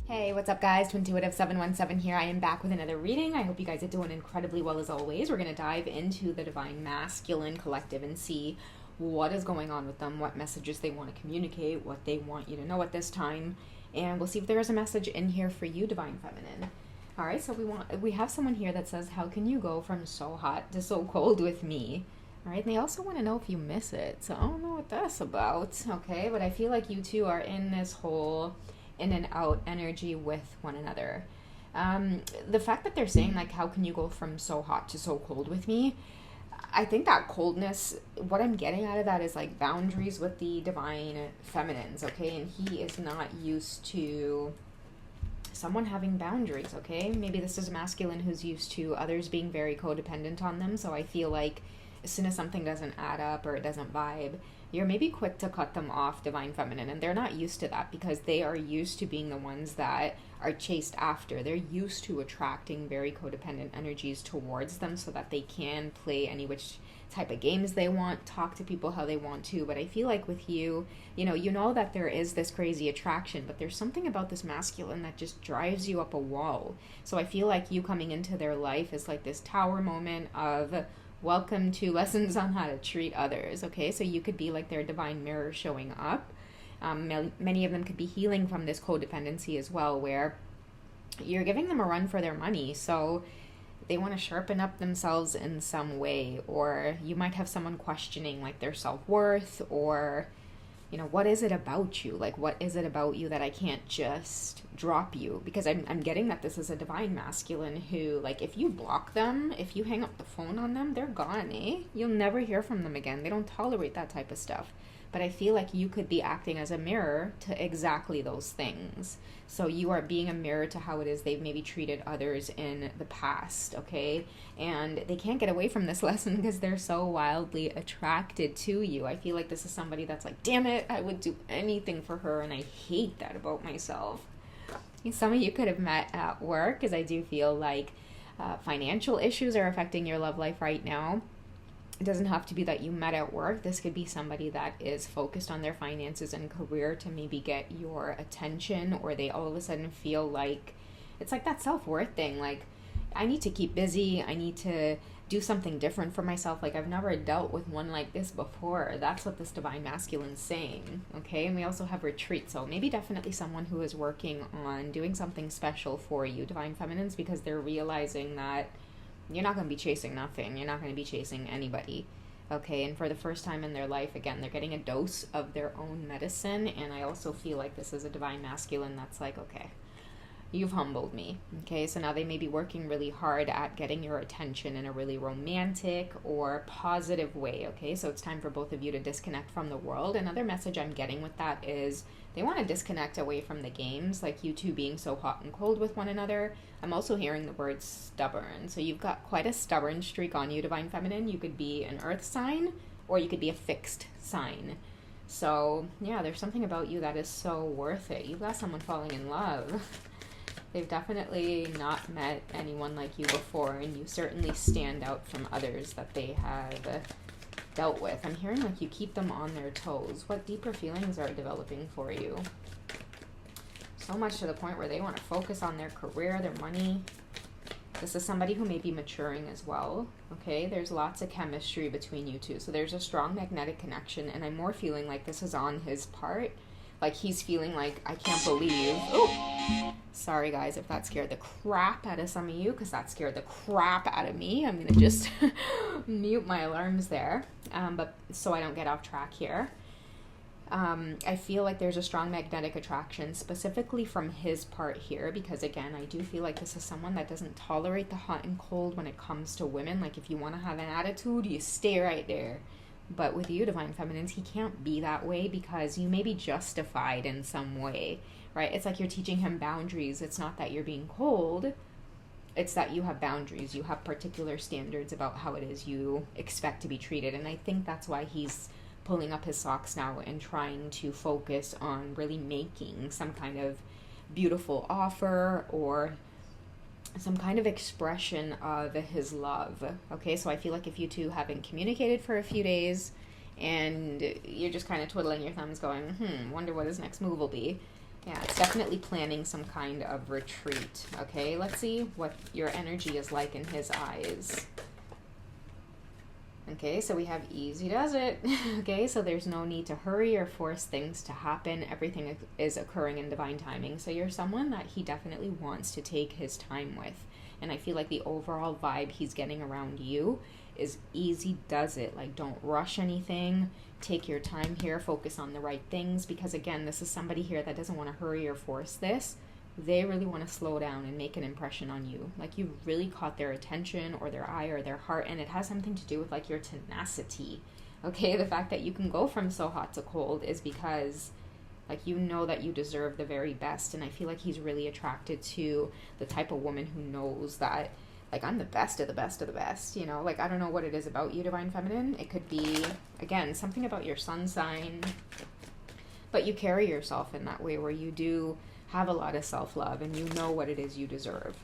Hey, what's up guys? Twintuitive 717 here. I am back with another reading. I hope you guys are doing incredibly well as always. We're going to dive into the Divine Masculine Collective and see what is going on with them, what messages they want to communicate, what they want you to know at this time, and we'll see if there is a message in here for you, Divine Feminine. All right, so we have someone here that says, how can you go from so hot to so cold with me? All right, and they also want to know if you miss it. So I don't know what that's about, okay? But I feel like you two are in this whole in and out energy with one another. The fact that they're saying, like, how can you go from so hot to so cold with me? I think that coldness, what I'm getting out of that is, like, boundaries with the Divine Feminines, okay? And he is not used to someone having boundaries, okay? Maybe this is a masculine who's used to others being very codependent on them, so I feel like as soon as something doesn't add up or it doesn't vibe, you're maybe quick to cut them off, Divine Feminine, and they're not used to that because they are used to being the ones that are chased after. They're used to attracting very codependent energies towards them so that they can play any which type of games they want, talk to people how they want to. But I feel like with you, you know that there is this crazy attraction, but there's something about this masculine that just drives you up a wall. So I feel like you coming into their life is like this tower moment of welcome to lessons on how to treat others, okay? So you could be like their divine mirror showing up. Many of them could be healing from this codependency as well, where you're giving them a run for their money. So they want to sharpen up themselves in some way, or you might have someone questioning like their self-worth, or what is it about you? Like, what is it about you that I can't just drop you? Because I'm getting that this is a divine masculine who, like, if you block them, if you hang up the phone on them, they're gone, eh? You'll never hear from them again. They don't tolerate that type of stuff. But I feel like you could be acting as a mirror to exactly those things. So you are being a mirror to how it is they've maybe treated others in the past, okay? And they can't get away from this lesson because they're so wildly attracted to you. I feel like this is somebody that's like, damn it, I would do anything for her, and I hate that about myself. Some of you could have met at work, because I do feel like financial issues are affecting your love life right now. It doesn't have to be that you met at work. This could be somebody that is focused on their finances and career to maybe get your attention, or they all of a sudden feel like it's like that self-worth thing. Like, I need to keep busy. I need to do something different for myself. Like, I've never dealt with one like this before. That's what this divine masculine's saying, okay? And we also have retreat. So maybe definitely someone who is working on doing something special for you, divine feminines, because they're realizing that you're not going to be chasing nothing. You're not going to be chasing anybody, okay? And for the first time in their life, again, they're getting a dose of their own medicine. And I also feel like this is a divine masculine that's like, okay, you've humbled me, okay? So now they may be working really hard at getting your attention in a really romantic or positive way, okay? So it's time for both of you to disconnect from the world. Another message I'm getting with that is they want to disconnect away from the games, like you two being so hot and cold with one another. I'm also hearing the word stubborn. So you've got quite a stubborn streak on you, Divine Feminine. You could be an earth sign, or you could be a fixed sign. So yeah, there's something about you that is so worth it. You've got someone falling in love. They've definitely not met anyone like you before, and you certainly stand out from others that they have dealt with. I'm hearing like you keep them on their toes. What deeper feelings are developing for you? So much to the point where they want to focus on their career, their money. This is somebody who may be maturing as well, okay? There's lots of chemistry between you two. So there's a strong magnetic connection, and I'm more feeling like this is on his part. Like he's feeling like, I can't believe. Oh, sorry guys if that scared the crap out of some of you, because that scared the crap out of me. I'm going to just mute my alarms there, but so I don't get off track here. I feel like there's a strong magnetic attraction specifically from his part here, because again, I do feel like this is someone that doesn't tolerate the hot and cold when it comes to women. Like if you want to have an attitude, you stay right there. But with you, Divine Feminines, he can't be that way because you may be justified in some way, right? It's like you're teaching him boundaries. It's not that you're being cold. It's that you have boundaries. You have particular standards about how it is you expect to be treated. And I think that's why he's pulling up his socks now and trying to focus on really making some kind of beautiful offer or some kind of expression of his love. Okay, so I feel like if you two haven't communicated for a few days and you're just kind of twiddling your thumbs going, wonder what his next move will be. Yeah, it's definitely planning some kind of retreat. Okay, let's see what your energy is like in his eyes. Okay, so we have easy does it. Okay, so there's no need to hurry or force things to happen. Everything is occurring in divine timing. So you're someone that he definitely wants to take his time with. And I feel like the overall vibe he's getting around you is easy does it. Like, don't rush anything. Take your time here. Focus on the right things. Because again, this is somebody here that doesn't want to hurry or force this. They really want to slow down and make an impression on you. Like, you really caught their attention or their eye or their heart, and it has something to do with like your tenacity. Okay, the fact that you can go from so hot to cold is because like you know that you deserve the very best. And I feel like he's really attracted to the type of woman who knows that, like, I'm the best of the best of the best, you know? Like, I don't know what it is about you, Divine Feminine. It could be, again, something about your sun sign, but you carry yourself in that way where you do have a lot of self-love and you know what it is you deserve.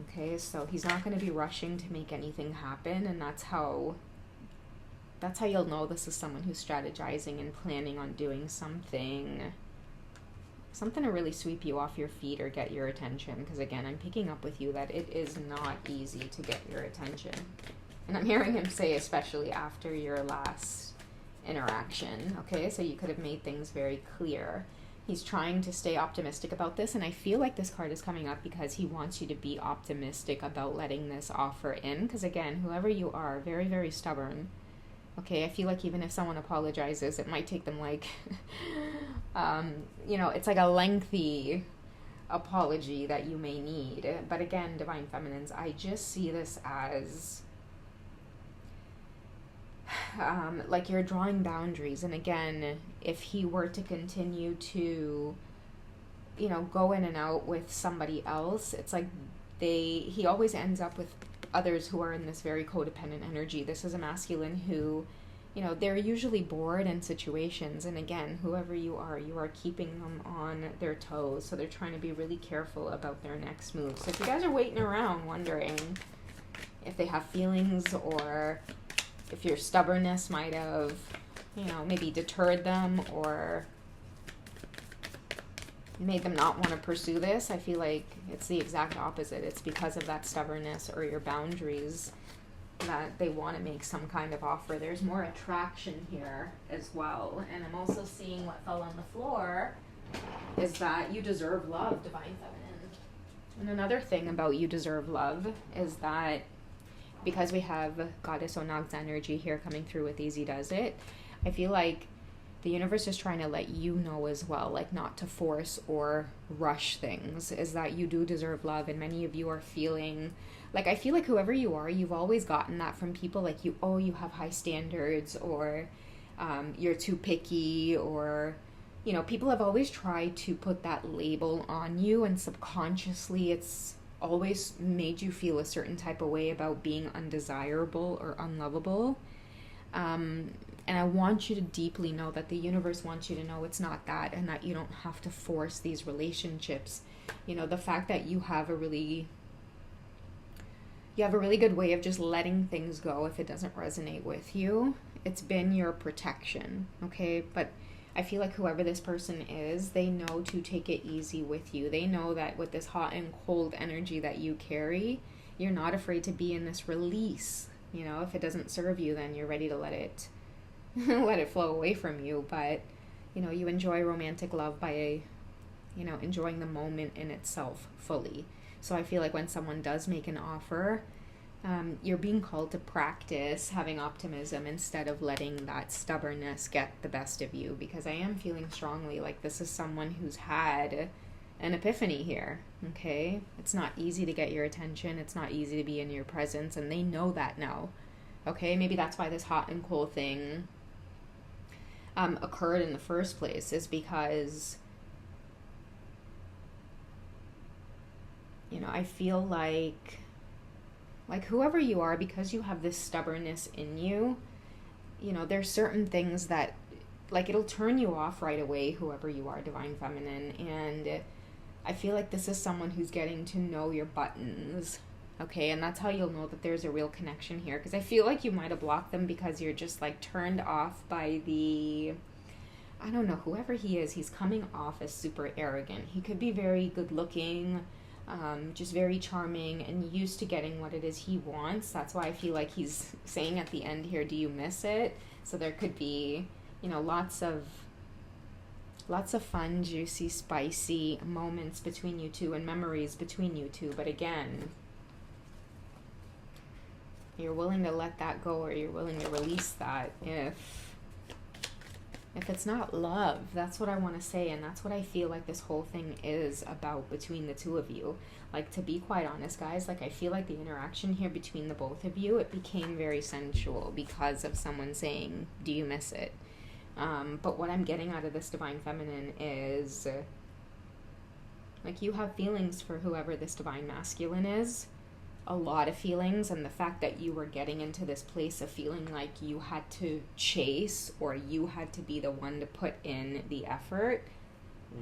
Okay, so he's not going to be rushing to make anything happen, and that's how you'll know this is someone who's strategizing and planning on doing something to really sweep you off your feet or get your attention. Because again, I'm picking up with you that it is not easy to get your attention. And I'm hearing him say, especially after your last interaction. Okay, so you could have made things very clear. He's trying to stay optimistic about this, and I feel like this card is coming up because he wants you to be optimistic about letting this offer in. Because again, whoever you are, very, very stubborn. Okay, I feel like even if someone apologizes, it might take them like, it's like a lengthy apology that you may need. But again, Divine Feminines, I just see this as like you're drawing boundaries. And again, if he were to continue to, go in and out with somebody else, it's like he always ends up with others who are in this very codependent energy. This is a masculine who, they're usually bored in situations. And again, whoever you are keeping them on their toes. So they're trying to be really careful about their next move. So if you guys are waiting around wondering if they have feelings, or if your stubbornness might have, maybe deterred them or made them not want to pursue this, I feel like it's the exact opposite. It's because of that stubbornness or your boundaries that they want to make some kind of offer. There's more attraction here as well. And I'm also seeing what fell on the floor is that you deserve love, Divine Feminine. And another thing about you deserve love is that because we have Goddess Onag's energy here coming through with Easy Does It, I feel like the universe is trying to let you know as well, like not to force or rush things, is that you do deserve love. And many of you are feeling, like, I feel like whoever you are, you've always gotten that from people, like you have high standards, or you're too picky, or, people have always tried to put that label on you, and subconsciously it's always made you feel a certain type of way about being undesirable or unlovable. And I want you to deeply know that the universe wants you to know it's not that, and that you don't have to force these relationships. The fact that you have a really good way of just letting things go if it doesn't resonate with you. It's been your protection, okay? But I feel like whoever this person is, they know to take it easy with you. They know that with this hot and cold energy that you carry, you're not afraid to be in this release. If it doesn't serve you, then you're ready to let it flow away from you. But, you enjoy romantic love by, enjoying the moment in itself fully. So I feel like when someone does make an offer, you're being called to practice having optimism instead of letting that stubbornness get the best of you. Because I am feeling strongly like this is someone who's had an epiphany here, okay? It's not easy to get your attention. It's not easy to be in your presence, and they know that now, okay? Maybe that's why this hot and cold thing occurred in the first place, is because, I feel like whoever you are, because you have this stubbornness in you, there's certain things that, like, it'll turn you off right away, whoever you are, Divine Feminine. And I feel like this is someone who's getting to know your buttons, Okay, and that's how you'll know that there's a real connection here, because I feel like you might have blocked them because you're just like turned off by the, I don't know, whoever he is. He's coming off as super arrogant. He could be very good looking, just very charming and used to getting what it is he wants. That's why I feel like he's saying at the end here, do you miss it? So there could be, you know, lots of fun, juicy, spicy moments between you two and memories between you two. But again, you're willing to let that go, or you're willing to release that if it's not love. That's what I want to say, and that's what I feel like this whole thing is about between the two of you. Like, to be quite honest, guys, like, I feel like the interaction here between the both of you, it became very sensual because of someone saying, do you miss it? But what I'm getting out of this divine feminine is, like, you have feelings for whoever this divine masculine is, a lot of feelings, and the fact that you were getting into this place of feeling like you had to chase, or you had to be the one to put in the effort,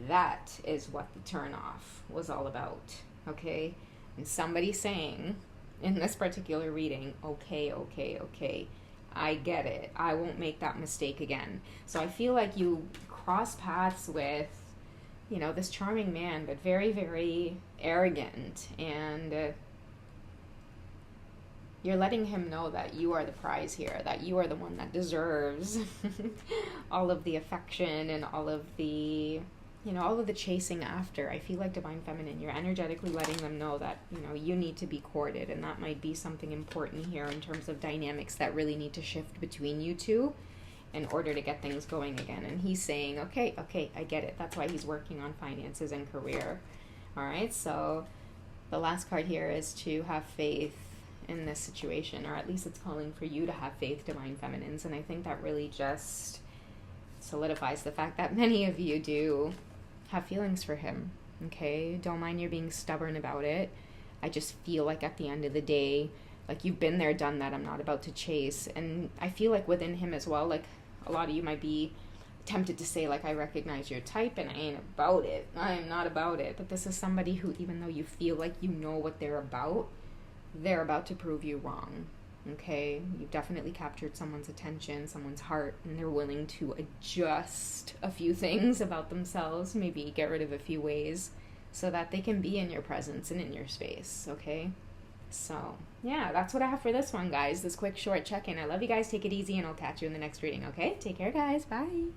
that is what the turnoff was all about, okay? And somebody saying in this particular reading, okay, I get it, I won't make that mistake again. So I feel like you cross paths with, you know, this charming man, but very, very arrogant, and you're letting him know that you are the prize here, that you are the one that deserves all of the affection and all of the, you know, all of the chasing after. I feel like divine feminine, you're energetically letting them know that, you know, you need to be courted, and that might be something important here in terms of dynamics that really need to shift between you two in order to get things going again. And he's saying, okay, I get it. That's why he's working on finances and career. All right, so the last card here is to have faith in this situation, or at least it's calling for you to have faith, divine feminines. And I think that really just solidifies the fact that many of you do have feelings for him. Okay, don't mind you're being stubborn about it. I just feel like at the end of the day, like, you've been there, done that. I'm not about to chase. And I feel like within him as well, like, a lot of you might be tempted to say, like, I recognize your type and I ain't about it. I am not about it. But this is somebody who, even though you feel like you know what they're about to prove you wrong. Okay, you've definitely captured someone's attention, someone's heart, and they're willing to adjust a few things about themselves, maybe get rid of a few ways, so that they can be in your presence and in your space. Okay, so yeah, that's what I have for this one, guys. This quick short check-in. I love you guys. Take it easy, and I'll catch you in the next reading. Okay, take care, guys. Bye.